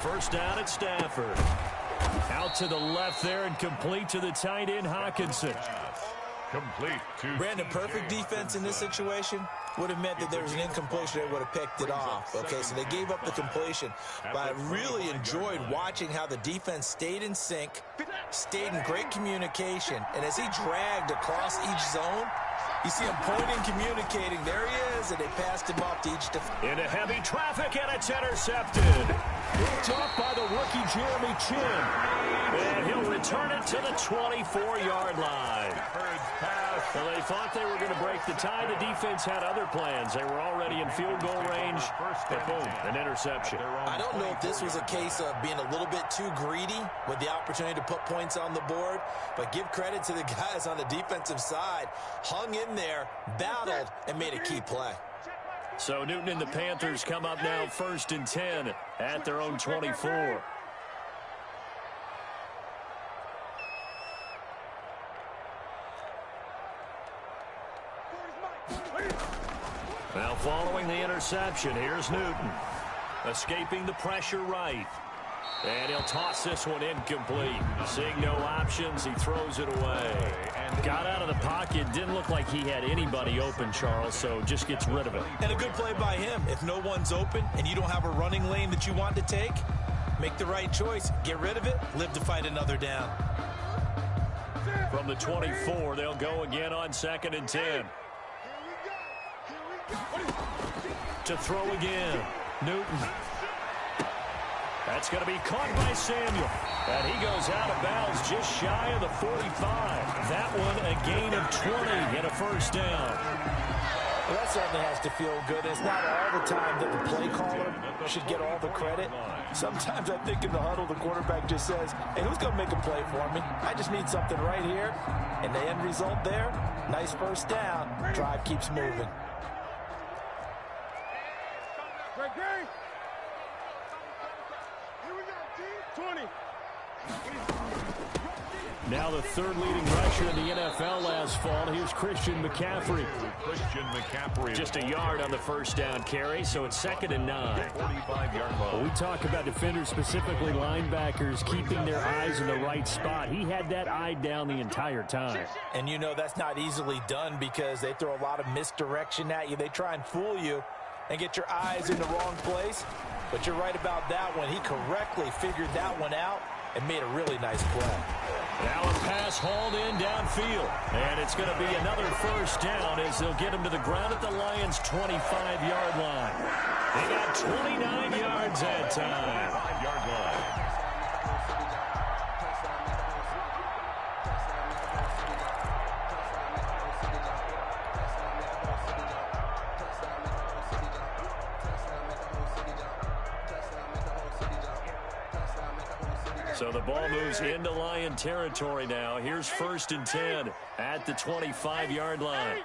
First down at Stafford. Out to the left there and complete to the tight end, Hawkinson. Complete to Brandon, perfect defense in this situation would have meant that there was an incompletion. They would have picked it off. Okay, so they gave up the completion. But I really enjoyed watching how the defense stayed in sync, stayed in great communication. And as he dragged across each zone, you see him pointing, communicating. There he is, and they passed him off to each defense. Into heavy traffic, and it's intercepted. Picked off by the rookie Jeremy Chin. And he'll return it to the 24-yard line. Well, they thought they were going to break the tie. The defense had other plans. They were already in field goal range, but boom, an interception. I don't know if this was a case of being a little bit too greedy with the opportunity to put points on the board, but give credit to the guys on the defensive side. Hung in there, battled, and made a key play. So Newton and the Panthers come up now 1st and 10 at their own 24. Now following the interception, here's Newton. Escaping the pressure right. And he'll toss this one incomplete. Seeing no options, he throws it away. Got out of the pocket. Didn't look like he had anybody open, Charles, so just gets rid of it. And a good play by him. If no one's open and you don't have a running lane that you want to take, make the right choice. Get rid of it. Live to fight another down. From the 24, they'll go again on 2nd and 10. To throw again. Newton. That's going to be caught by Samuel. And he goes out of bounds just shy of the 45. That one a gain of 20 and a first down. Well, that certainly has to feel good. It's not all the time that the play caller should get all the credit. Sometimes I think in the huddle, the quarterback just says, hey, who's going to make a play for me? I just need something right here. And the end result there, nice first down. Drive keeps moving. Great. Here we go, 20. Now the third leading rusher in the NFL last fall. Here's Christian McCaffrey. Just a yard on the first down carry, so it's 2nd and 9. 45-yard line. Well, we talk about defenders, specifically linebackers, keeping their eyes in the right spot. He had that eye down the entire time. And you know that's not easily done because they throw a lot of misdirection at you. They try and fool you and get your eyes in the wrong place. But you're right about that one. He correctly figured that one out and made a really nice play. Now a pass hauled in downfield. And it's going to be another first down as they'll get him to the ground at the Lions' 25-yard line. They got 29 yards that time. 5-yard line. So the ball moves into Lion territory now. Here's 1st and 10 at the 25-yard line.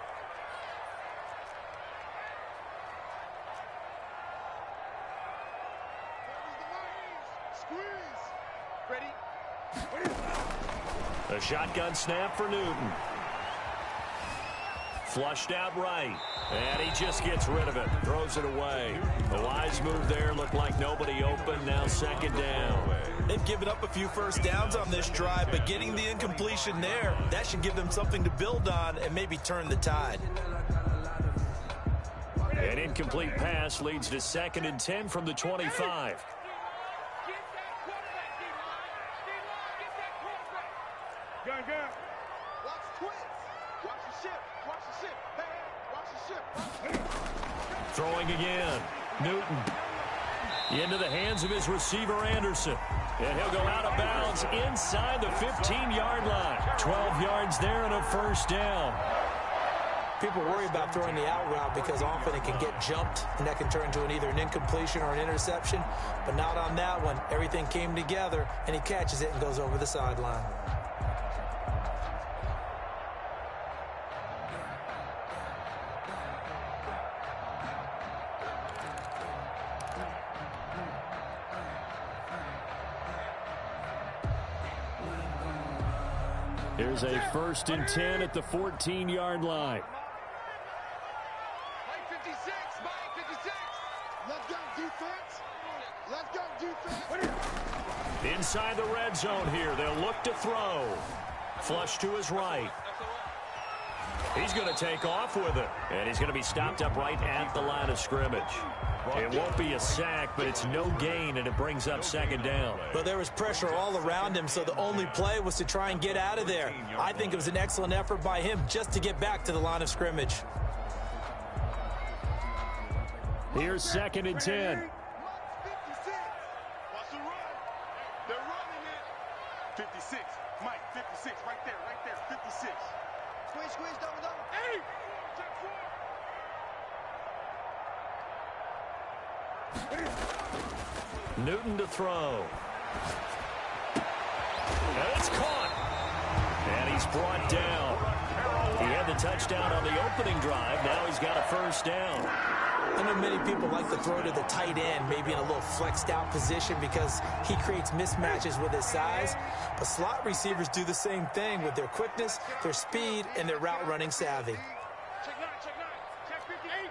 A shotgun snap for Newton. Flushed out right. And he just gets rid of it. Throws it away. A wise move there. Looked like nobody open. Now 2nd down. They've given up a few first downs on this drive, but getting the incompletion there, that should give them something to build on and maybe turn the tide. An incomplete pass leads to 2nd and 10 from the 25. Gun. Watch the twins. Watch the ship. Watch the ship. Hey, watch the ship. Throwing again. Newton. Into the hands of his receiver, Anderson. And he'll go out of bounds inside the 15-yard line. 12 yards there and a first down. People worry about throwing the out route because often it can get jumped, and that can turn into either an incompletion or an interception. But not on that one. Everything came together, and he catches it and goes over the sideline. Here's a 1st and 10 at the 14-yard line. Mike 56. Let's go defense. Let's go defense. Inside the red zone here. They'll look to throw. Flush to his right. He's going to take off with it. And he's going to be stopped up right at the line of scrimmage. It won't be a sack, but it's no gain, and it brings up second down. But there was pressure all around him, so the only play was to try and get out of there. I think it was an excellent effort by him just to get back to the line of scrimmage. Here's 2nd and 10. Watch the run. They're running it. 56. Mike, 56. Right there. 56. Squeeze, double. 8. Check 4. Newton to throw. And it's caught. And he's brought down. He had the touchdown on the opening drive. Now he's got a first down. I know many people like to throw to the tight end, maybe in a little flexed out position because he creates mismatches with his size. But slot receivers do the same thing with their quickness, their speed, and their route running savvy. Check 9. Check 58.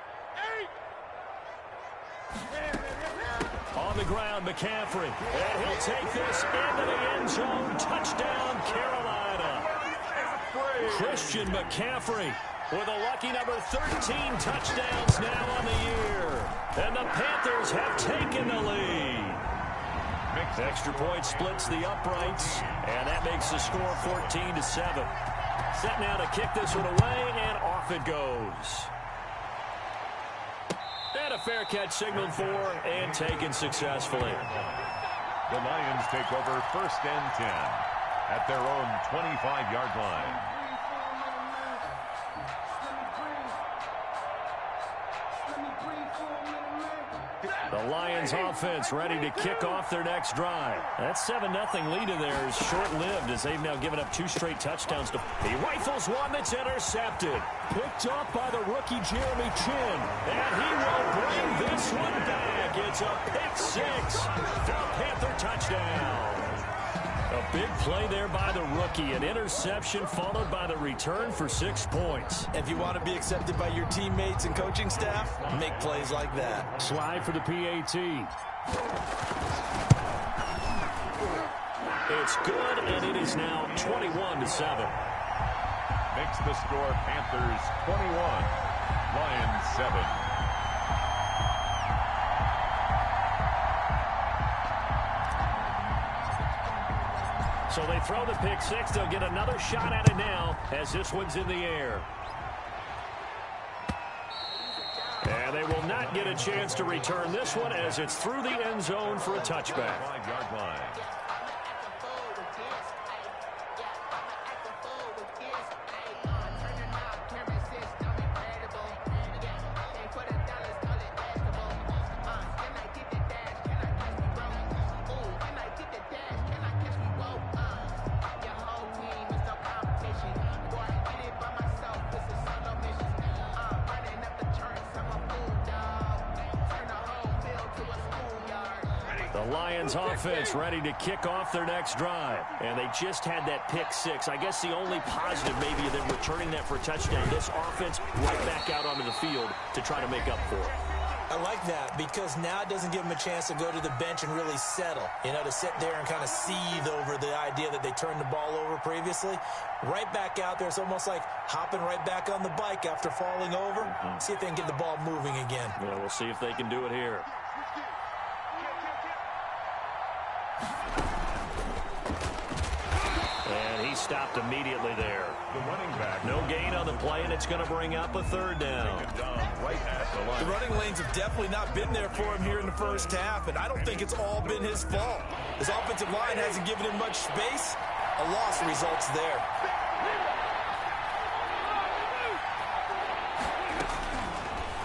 8. On the ground, McCaffrey. And he'll take this into the end zone. Touchdown, Carolina. Christian McCaffrey with a lucky number 13 touchdowns now on the year. And the Panthers have taken the lead. Extra point splits the uprights, and that makes the score 14-7. Set now to kick this one away, and off it goes. And a fair catch signaled for and taken successfully. The Lions take over 1st and 10 at their own 25-yard line. The Lions offense ready to kick off their next drive. That 7-0 lead in there is short-lived as they've now given up 2 straight touchdowns. He rifles one that's intercepted. Picked up by the rookie Jeremy Chin. And he will bring this one back. It's a pick 6. The Panther touchdown. A big play there by the rookie. An interception followed by the return for 6 points. If you want to be accepted by your teammates and coaching staff, make plays like that. Slide for the PAT. It's good, and it is now 21-7. Makes the score Panthers 21, Lions 7. So they throw the pick 6. They'll get another shot at it now as this one's in the air. And they will not get a chance to return this one as it's through the end zone for a touchback. 5-yard line. Offense ready to kick off their next drive. And they just had that pick 6. I guess the only positive maybe than returning that for a touchdown. This offense right back out onto the field to try to make up for it. I like that because now it doesn't give them a chance to go to the bench and really settle. You know, to sit there and kind of seethe over the idea that they turned the ball over previously. Right back out there. It's almost like hopping right back on the bike after falling over. See if they can get the ball moving again. Yeah, we'll see if they can do it here. And he stopped immediately there. The running back. No gain on the play, and it's going to bring up a 3rd down. Right at the line. The running lanes have definitely not been there for him here in the first half, and I don't think it's all been his fault. His offensive line hasn't given him much space. A loss results there.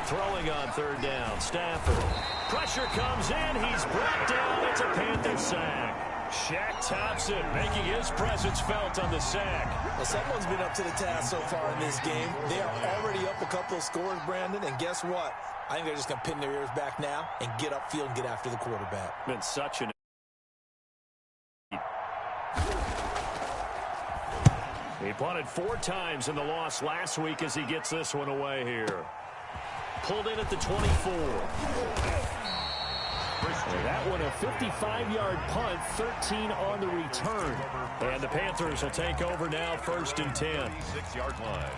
Throwing on 3rd down, Stafford. Pressure comes in. He's brought down. It's a Panther sack. Shaq Thompson making his presence felt on the sack. Well, someone's been up to the task so far in this game. They are already up a couple of scores, Brandon, and guess what? I think they're just going to pin their ears back now and get upfield and get after the quarterback. Been such an... He punted 4 times in the loss last week as he gets this one away here. Pulled in at the 24. And that one a 55-yard punt, 13 on the return. And the Panthers will take over now, 1st and 10. 36-yard line.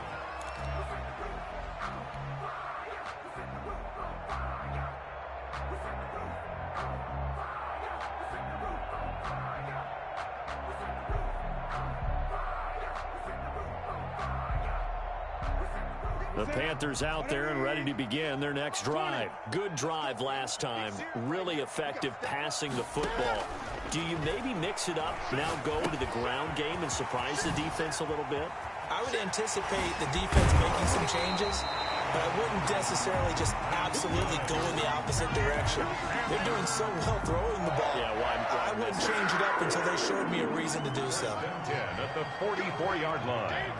The Panthers out there and ready to begin their next drive. Good drive last time. Really effective passing the football. Do you maybe mix it up, now go to the ground game and surprise the defense a little bit? I would anticipate the defense making some changes, but I wouldn't necessarily just absolutely go in the opposite direction. They're doing so well throwing the ball. Yeah, well, I wouldn't change it up until they showed me a reason to do so. 10 at the 44-yard line.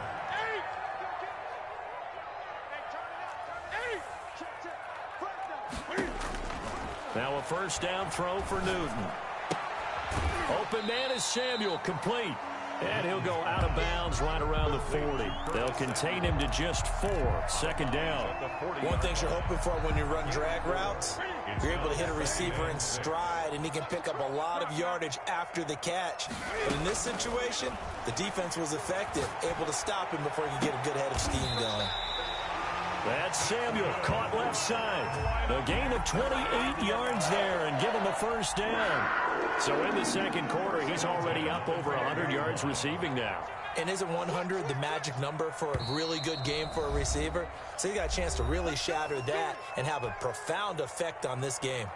Now a 1st down throw for Newton. Open man is Samuel, complete. And he'll go out of bounds right around the 40. They'll contain him to just 4. 2nd down. One thing you're hoping for when you run drag routes, you're able to hit a receiver in stride, and he can pick up a lot of yardage after the catch. But in this situation, the defense was effective, able to stop him before he could get a good head of steam going. That's Samuel, caught left side. A gain of 28 yards there and give him a 1st down. So in the 2nd quarter, he's already up over 100 yards receiving now. And isn't 100 the magic number for a really good game for a receiver? So he got a chance to really shatter that and have a profound effect on this game.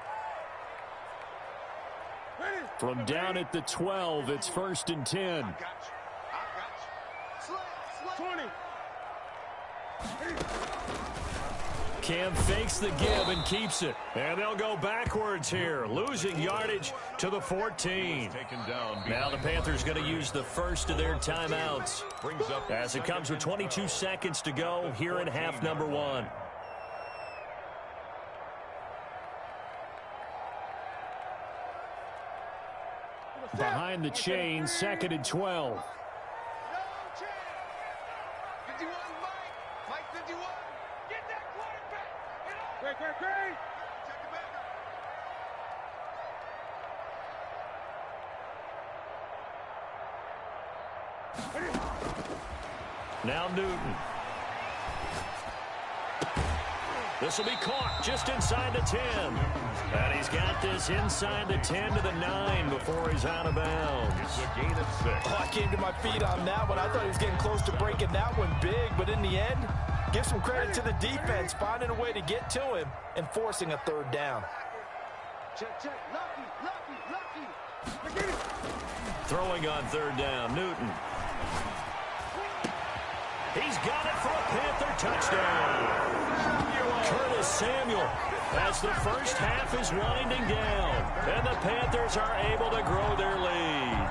From down at the 12, it's 1st and 10. I got you. 20. Cam fakes the give and keeps it. And they'll go backwards here, losing yardage to the 14. Now the Panthers going to use the first of their timeouts as it comes with 22 seconds to go here in half number 1. Behind the chain, 2nd and 12. 51, Mike 51. Get that quarterback. Great. Check it back. Now Newton. This will be caught just inside the 10. And he's got this inside the 10 to the 9 before he's out of bounds. It's a gain of 6. Oh, I came to my feet on that one. I thought he was getting close to breaking that one big, but in the end, give some credit to the defense, finding a way to get to him and forcing a 3rd down. Check. Lucky. Throwing on 3rd down, Newton. He's got it for a Panther touchdown. Curtis Samuel as the first half is winding down. And the Panthers are able to grow their lead.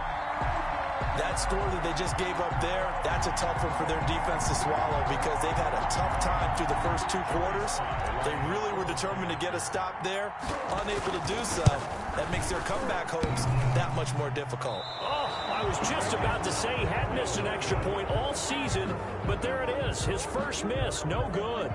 That score that they just gave up there, that's a tough one for their defense to swallow because they've had a tough time through the first 2 quarters. They really were determined to get a stop there, unable to do so. That makes their comeback hopes that much more difficult. Oh, I was just about to say he hadn't missed an extra point all season, but there it is, his first miss, no good.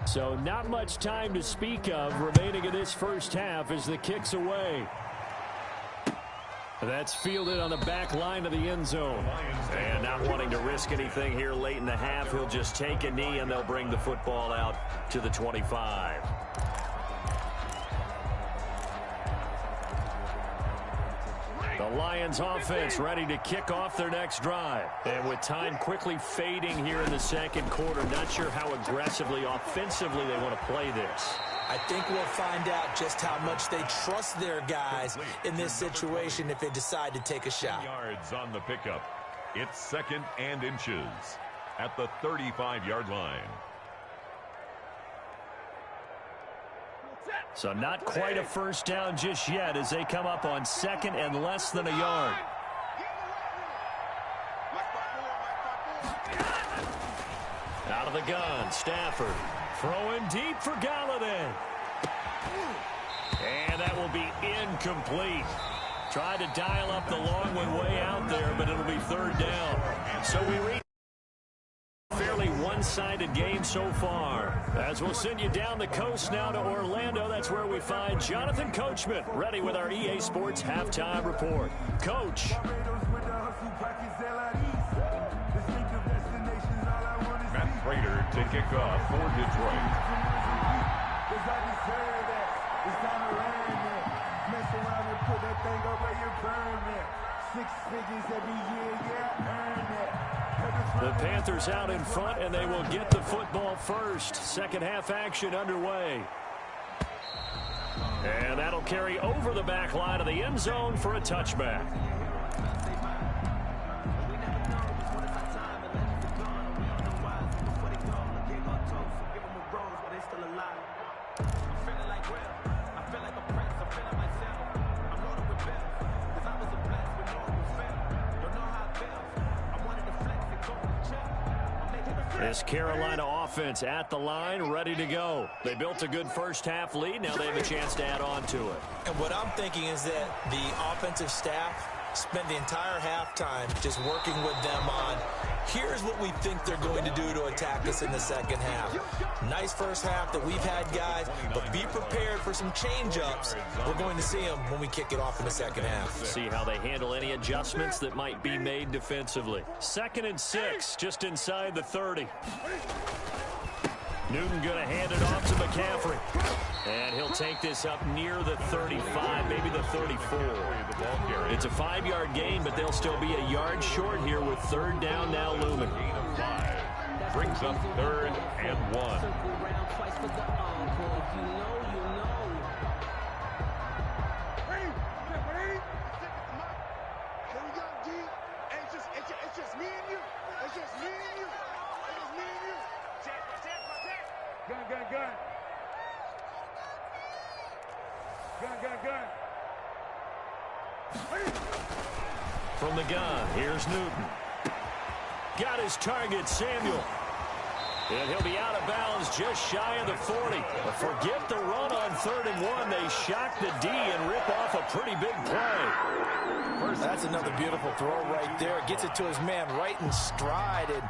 So not much time to speak of remaining in this first half as the kick's away. That's fielded on the back line of the end zone. And not wanting to risk anything here late in the half, he'll just take a knee and they'll bring the football out to the 25. The Lions offense ready to kick off their next drive. And with time quickly fading here in the 2nd quarter, not sure how aggressively, offensively they want to play this. I think we'll find out just how much they trust their guys in this situation if they decide to take a shot. Yards on the pickup. It's 2nd and inches at the 35-yard line. So not quite a first down just yet as they come up on 2nd and less than a yard. Now Out of the gun, Stafford. Throwing deep for Galladay. And that will be incomplete. Tried to dial up the long one way out there, but it'll be third down. So we reach a fairly one-sided game so far. As we'll send you down the coast now to Orlando, that's where we find Jonathan Coachman, ready with our EA Sports Halftime Report. Coach. Matt Prater to kick off for Detroit. It's time to land there. Mess around and put that thing up where you burn there. 6 figures every year, yeah, earn that. The Panthers out in front, and they will get the football first. Second half action underway. And that'll carry over the back line of the end zone for a touchback. This Carolina offense at the line, ready to go. They built a good first half lead. Now they have a chance to add on to it. And what I'm thinking is that the offensive staff spent the entire halftime just working with them on, here's what we think they're going to do to attack us in the second half. Nice first half that we've had, guys, but be prepared for some change-ups. We're going to see them when we kick it off in the second half. See how they handle any adjustments that might be made defensively. 2nd and 6, just inside the 30. Newton going to hand it off to McCaffrey. And he'll take this up near the 35, maybe the 34. It's a 5-yard gain, but they'll still be a yard short here with third down now looming. Gain of 5. Brings up 3rd and 1. It's just me and you. It's just me and you. It's just me and you. Check. Gun. Gun. From the gun, here's Newton. Got his target, Samuel. And he'll be out of bounds just shy of the 40. But forget the run on 3rd and 1. They shock the D and rip off a pretty big play. That's another beautiful throw right there. Gets it to his man right in stride. And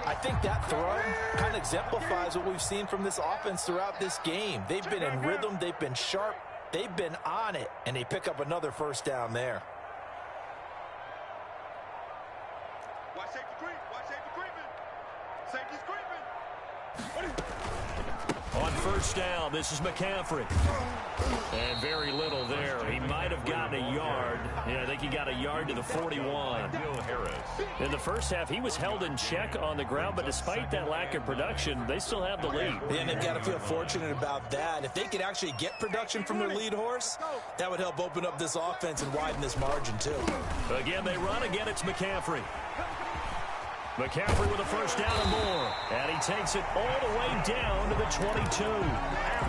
I think that throw kind of exemplifies what we've seen from this offense throughout this game. They've been in rhythm. They've been sharp. They've been on it. And they pick up another first down there. Watch safety creep. Safety's creeping. On first down, this is McCaffrey. And very little there. He might have gotten a yard. Yeah, I think he got a yard to the 41. In the first half, he was held in check on the ground, but despite that lack of production, they still have the lead. And they've got to feel fortunate about that. If they could actually get production from their lead horse, that would help open up this offense and widen this margin too. Again, they run. Again, it's McCaffrey. McCaffrey with a first down and more. And he takes it all the way down to the 22.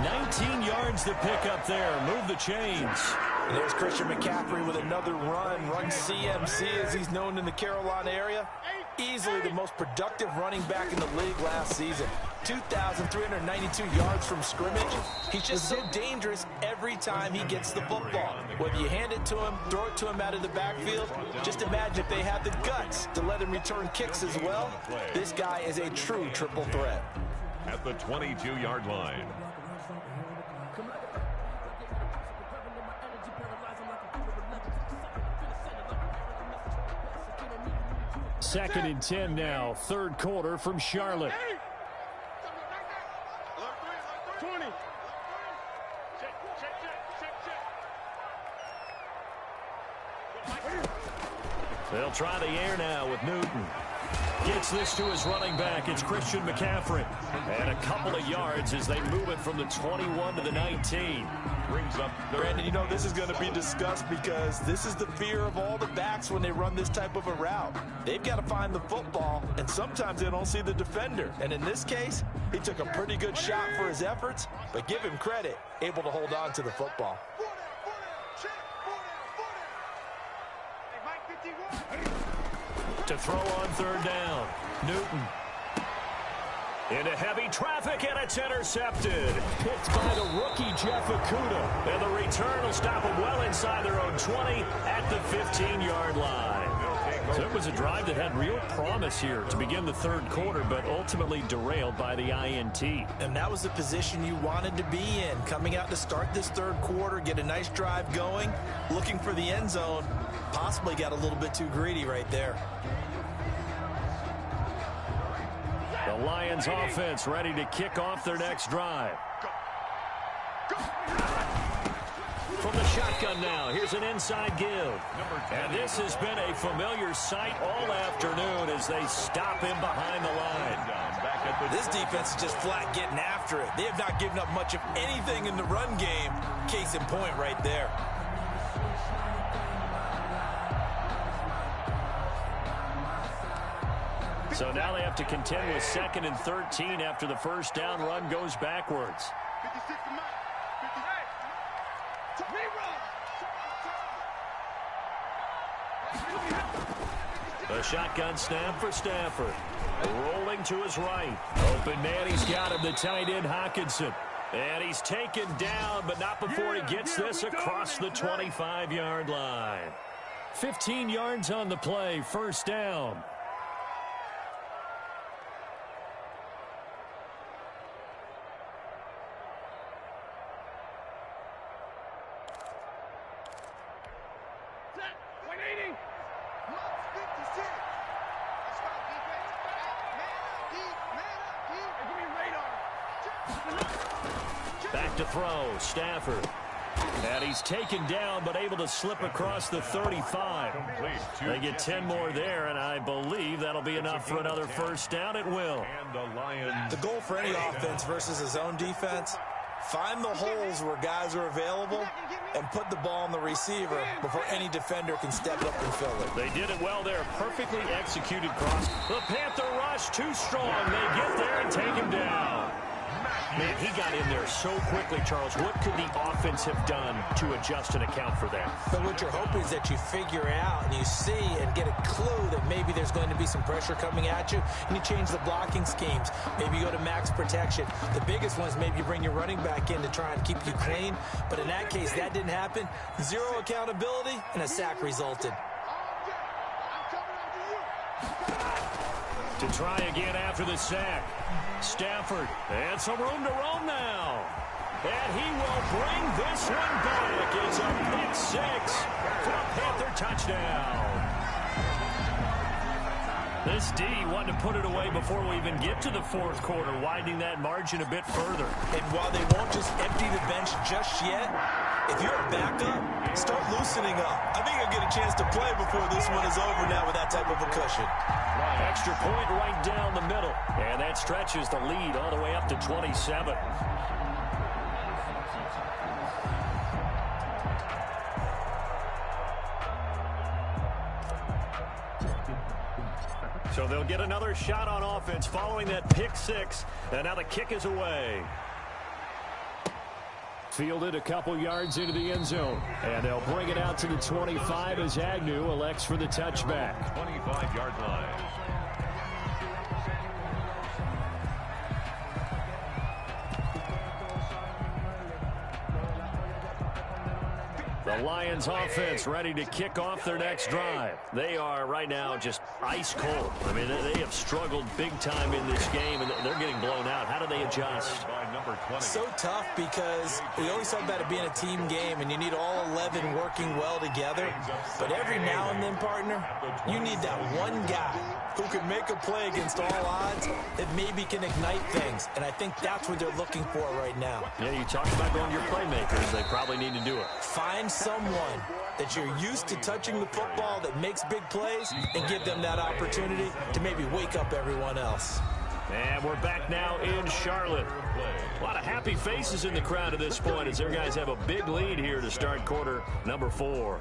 19 yards to pick up there. Move the chains. And there's Christian McCaffrey with another run CMC as he's known in the Carolina area. Easily the most productive running back in the league last season. 2,392 yards from scrimmage. He's just so dangerous every time he gets the football. Whether you hand it to him, throw it to him out of the backfield, just imagine if they have the guts to let him return kicks as well. This guy is a true triple threat. At the 22-yard line. Second and 10 now, third quarter from Charlotte. 20. They'll try the air now with Newton. Gets this to his running back. It's Christian McCaffrey. And a couple of yards as they move it from the 21 to the 19. Brings up Brandon, you know, this is going to be discussed because this is the fear of all the backs when they run this type of a route. They've got to find the football, and sometimes they don't see the defender. And in this case, he took a pretty good shot for his efforts, but give him credit, able to hold on to the football. To throw on third down, Newton. Into heavy traffic, and it's intercepted. Picked by the rookie, Jeff Okudah. And the return will stop them well inside their own 20 at the 15-yard line. So it was a drive that had real promise here to begin the third quarter, but ultimately derailed by the INT. And that was the position you wanted to be in. Coming out to start this third quarter, get a nice drive going, looking for the end zone. Possibly got a little bit too greedy right there. The Lions offense ready to kick off their next drive. From the shotgun now, here's an inside give. And this has been a familiar sight all afternoon as they stop him behind the line. This defense is just flat getting after it. They have not given up much of anything in the run game. Case in point right there. So now they have to contend with 2nd and 13 after the first down run goes backwards. 56 to Mike. 58. The shotgun snap for Stafford. Rolling to his right. Open man, he's got him, the tight end Hockenson. And he's taken down, but not before he gets this across the 25-yard line. 15 yards on the play, first down. Back to throw, Stafford. And he's taken down, but able to slip across the 35. They get 10 more there, and I believe that'll be enough for another first down. It will. The goal for any offense versus his own defense, find the holes where guys are available and put the ball on the receiver before any defender can step up and fill it. They did it well there. Perfectly executed cross. The Panther rush too strong. They get there and take him down. Man, he got in there so quickly, Charles. What could the offense have done to adjust and account for that? But what you're hoping is that you figure out and you see and get a clue that maybe there's going to be some pressure coming at you, and you change the blocking schemes. Maybe you go to max protection. The biggest one is maybe you bring your running back in to try and keep you clean. But in that case, that didn't happen. Zero accountability, and a sack resulted. To try again after the sack. Stafford, and some room to roam now. And he will bring this one back. It's a pick six for a Panther touchdown. This D wanted to put it away before we even get to the fourth quarter, widening that margin a bit further. And while they won't just empty the bench just yet, if you're a backup, start loosening up. I think you'll get a chance to play before this one is over now with that type of a cushion. Extra point right down the middle. And that stretches the lead all the way up to 27. So they'll get another shot on offense following that pick six. And now the kick is away. Fielded a couple yards into the end zone. And they'll bring it out to the 25 as Agnew elects for the touchback. 25-yard line. The Lions offense ready to kick off their next drive. They are right now just ice cold. I mean, they have struggled big time in this game, and they're getting blown out. How do they adjust? So tough because we always talk about it being a team game, and you need all 11 working well together. But every now and then, partner, you need that one guy who can make a play against all odds that maybe can ignite things. And I think that's what they're looking for right now. Yeah, you talk about going to your playmakers. They probably need to do it. Find someone that you're used to touching the football that makes big plays and give them that opportunity to maybe wake up everyone else. And we're back now in Charlotte. A lot of happy faces in the crowd at this point as their guys have a big lead here to start quarter number 4.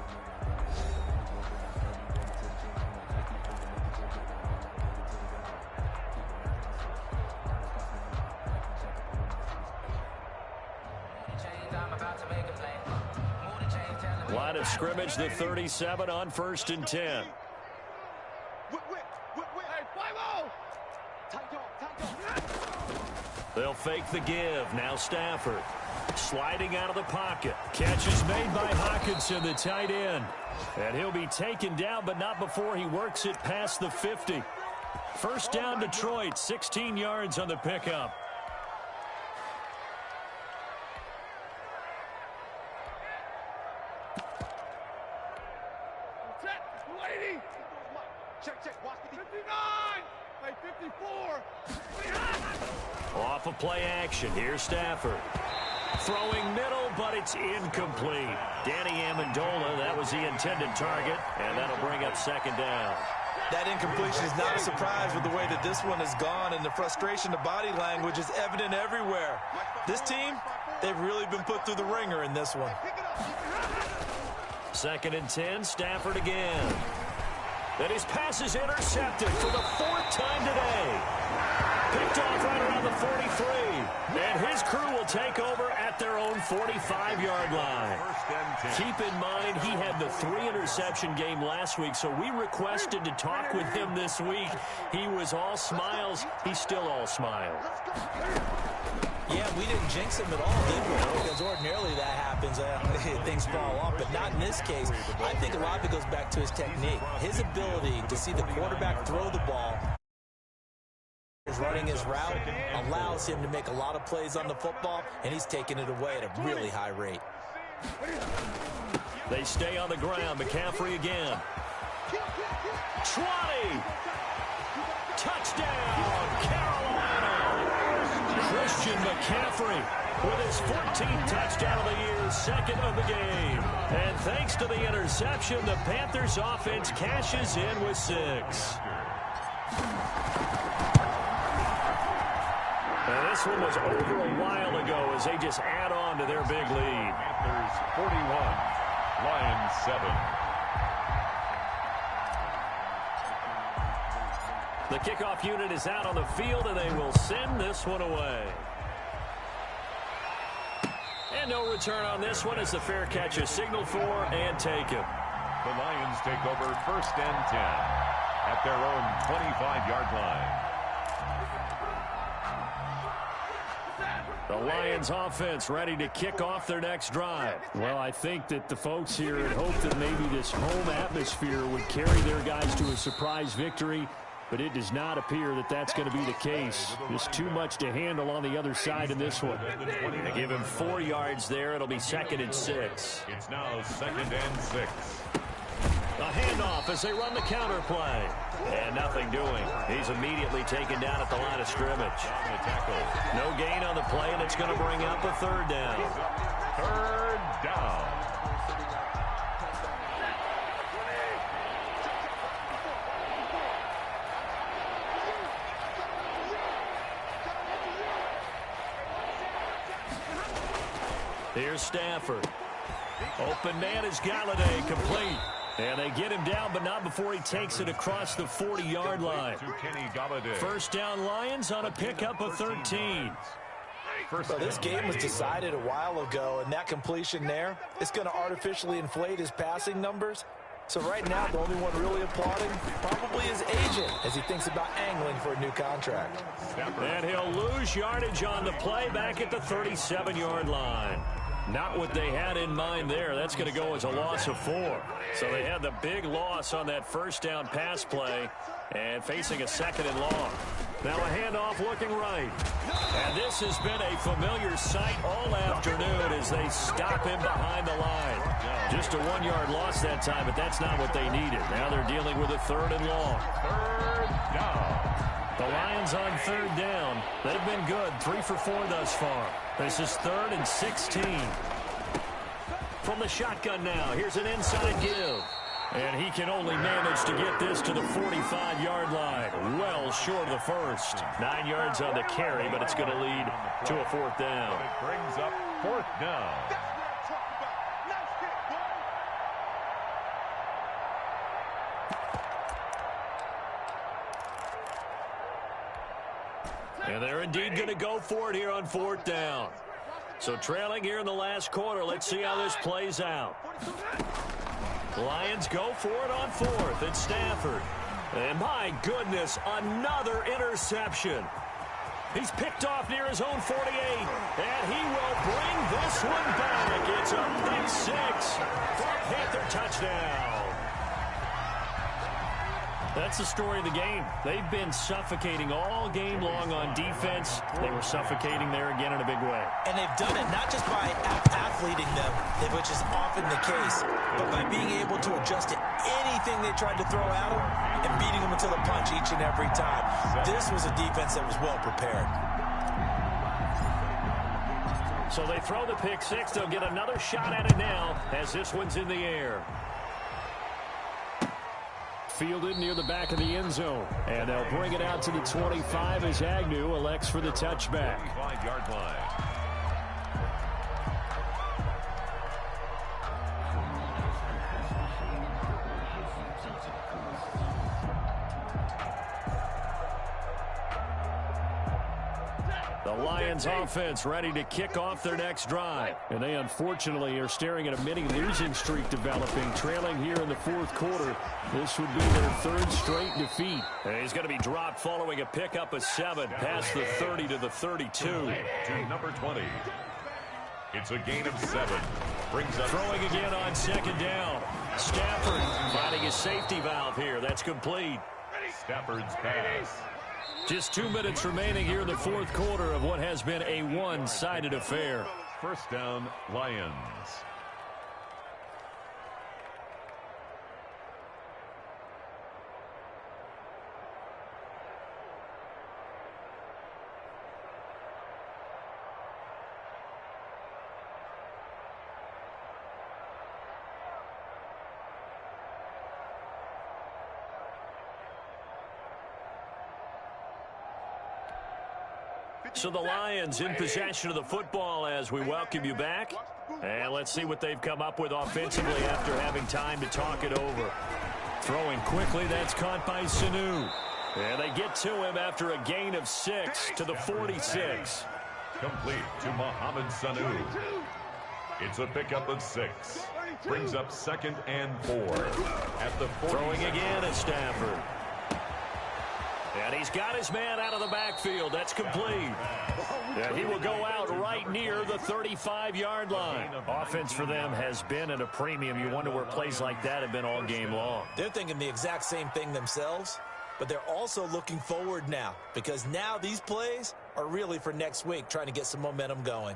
Line of scrimmage, the 37 on 1st and 10. Hey, 5-0! Tight dog. They'll fake the give. Now Stafford. Sliding out of the pocket. Catch is made by Hockenson, the tight end. And he'll be taken down, but not before he works it past the 50. First down, Detroit. 16 yards on the pickup. Off of play action. Here's Stafford. Throwing middle, but it's incomplete. Danny Amendola, that was the intended target, and that'll bring up second down. That incompletion is not a surprise with the way that this one has gone, and the frustration, the body language is evident everywhere. This team, they've really been put through the ringer in this one. Second and 10, Stafford again. Then his pass is intercepted for the fourth time today. Picked off right around the 43. And his crew will take over at their own 45-yard line. Keep in mind, he had the 3-interception game last week, so we requested to talk with him this week. He was all smiles. He's still all smiles. Yeah, we didn't jinx him at all, did we? Because ordinarily that happens. Things fall off, but not in this case. I think a lot of it goes back to his technique. His ability to see the quarterback throw the ball, running his route, allows him to make a lot of plays on the football, and he's taking it away at a really high rate. They stay on the ground. McCaffrey again. 20. Touchdown, Carolina. Christian McCaffrey with his 14th touchdown of the year, second of the game. And thanks to the interception, the Panthers offense cashes in with 6. And this one was over a while ago as they just add on to their big lead. Panthers 41, Lions 7. The kickoff unit is out on the field, and they will send this one away. And no return on this one as the fair catch is signaled for and taken. The Lions take over first and 10 at their own 25-yard line. The Lions offense ready to kick off their next drive. Well, I think that the folks here had hoped that maybe this home atmosphere would carry their guys to a surprise victory, but it does not appear that that's going to be the case. Just too much to handle on the other side in this one. They give him 4 yards there. It'll be second and 6. It's now second and 6. A handoff as they run the counter play. And nothing doing. He's immediately taken down at the line of scrimmage. No gain on the play, and it's going to bring up a third down. Third down. Here's Stafford. Open man is Galladay, complete. And they get him down, but not before he takes it across the 40-yard line. First down Lions on a pickup of 13. So this game was decided a while ago, and that completion there, it's going to artificially inflate his passing numbers. So right now, the only one really applauding probably his agent as he thinks about angling for a new contract. And he'll lose yardage on the play back at the 37-yard line. Not what they had in mind there. That's going to go as a loss of 4. So they had the big loss on that first down pass play and facing a second and long. Now a handoff looking right. And this has been a familiar sight all afternoon as they stop him behind the line. Just a 1-yard loss that time, but that's not what they needed. Now they're dealing with a third and long. Third down. The Lions on third down. They've been good, 3 for 4 thus far. This is 3rd and 16. From the shotgun now, here's an inside give. And he can only manage to get this to the 45-yard line. Well short of the first. 9 yards on the carry, but it's going to lead to a 4th down. It brings up 4th down. And they're indeed going to go for it here on 4th down. So trailing here in the last quarter, let's see how this plays out. The Lions go for it on 4th. It's Stafford. And my goodness, another interception. He's picked off near his own 48, and he will bring this one back. It's a pick six for a Panther touchdown. That's the story of the game. They've been suffocating all game long on defense. They were suffocating there again in a big way. And they've done it not just by athleting them, which is often the case, but by being able to adjust to anything they tried to throw at them and beating them until the punch each and every time. This was a defense that was well prepared. So they throw the pick six. They'll get another shot at it now as this one's in the air. Fielded near the back of the end zone. And they'll bring it out to the 25 as Agnew elects for the touchback. 25-yard line. The Lions offense ready to kick off their next drive. And they unfortunately are staring at a mini losing streak developing, trailing here in the fourth quarter. This would be their third straight defeat. And he's going to be dropped following a pickup of 7 past the 30 to the 32. To number 20. It's a gain of 7. Brings up throwing again on second down. Stafford finding his safety valve here. That's complete. Stafford's pass. Just 2 minutes remaining here in the fourth quarter of what has been a one-sided affair. First down, Lions. So the Lions in possession of the football as we welcome you back. And let's see what they've come up with offensively after having time to talk it over. Throwing quickly, that's caught by Sanu. And they get to him after a gain of 6 to the 46. Complete to Mohamed Sanu. It's a pickup of 6. Brings up 2nd and 4. At the 40. Throwing again at Stafford. And he's got his man out of the backfield. That's complete. And he will go out right near the 35-yard line. Offense for them has been at a premium. You wonder where plays like that have been all game long. They're thinking the exact same thing themselves, but they're also looking forward now because now these plays are really for next week, trying to get some momentum going.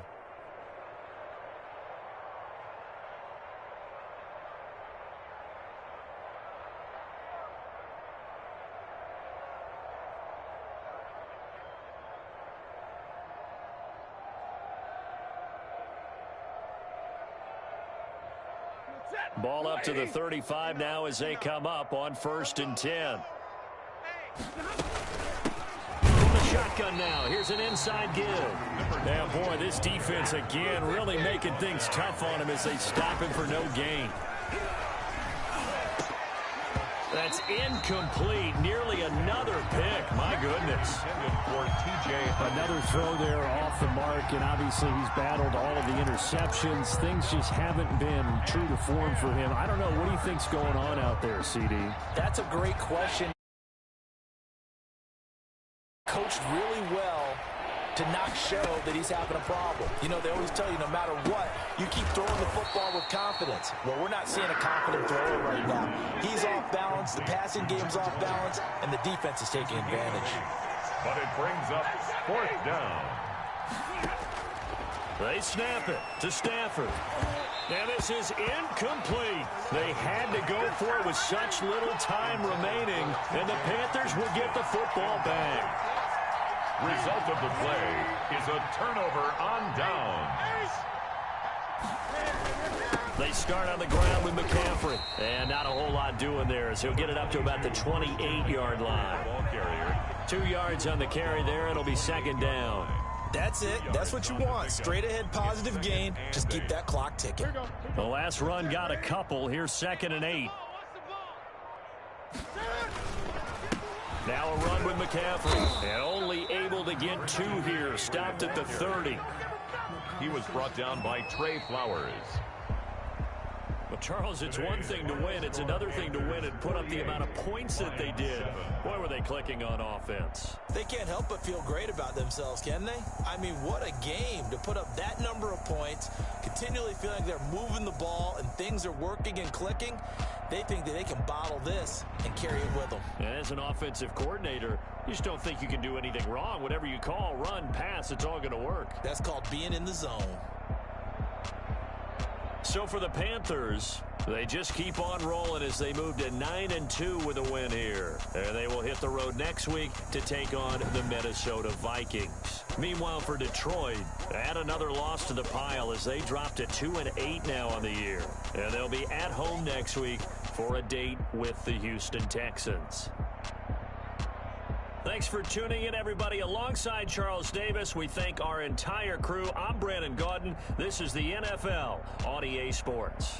Ball up to the 35 now as they come up on 1st and 10. From the shotgun now. Here's an inside give. Now, boy, this defense again really making things tough on him as they stop him for no gain. That's incomplete. Nearly another pick. My goodness. For TJ. Another throw there off the mark, and obviously he's battled all of the interceptions. Things just haven't been true to form for him. I don't know. What do you think's going on out there, CD? That's a great question. Coached really well to not show that he's having a problem. You know, they always tell you no matter what, you keep throwing the football with confidence. Well, we're not seeing a confident thrower right now. He's off balance, the passing game's off balance, and the defense is taking advantage. But it brings up 4th down. They snap it to Stafford. Now this is incomplete. They had to go for it with such little time remaining, and the Panthers will get the football back. Result of the play is a turnover on down. They start on the ground with McCaffrey. And not a whole lot doing there as he'll get it up to about the 28-yard line. Ball carrier. 2 yards on the carry there. It'll be 2nd down. That's it. That's what you want. Straight ahead positive gain. Just keep that clock ticking. The last run got a couple. Here's 2nd and 8. Now a run with McCaffrey. And only able to get 2 here. Stopped at the 30. He was brought down by Trey Flowers. The Charles, it's one thing to win. It's another thing to win and put up the amount of points that they did. Boy, were they clicking on offense. They can't help but feel great about themselves, can they? I mean, what a game to put up that number of points, continually feeling they're moving the ball and things are working and clicking. They think that they can bottle this and carry it with them. And as an offensive coordinator, you just don't think you can do anything wrong. Whatever you call, run, pass, it's all going to work. That's called being in the zone. So for the Panthers, they just keep on rolling as they move to 9-2 with a win here. And they will hit the road next week to take on the Minnesota Vikings. Meanwhile, for Detroit, add another loss to the pile as they drop to 2-8 now on the year. And they'll be at home next week for a date with the Houston Texans. Thanks for tuning in, everybody. Alongside Charles Davis, we thank our entire crew. I'm Brandon Gaudin. This is the NFL on EA Sports.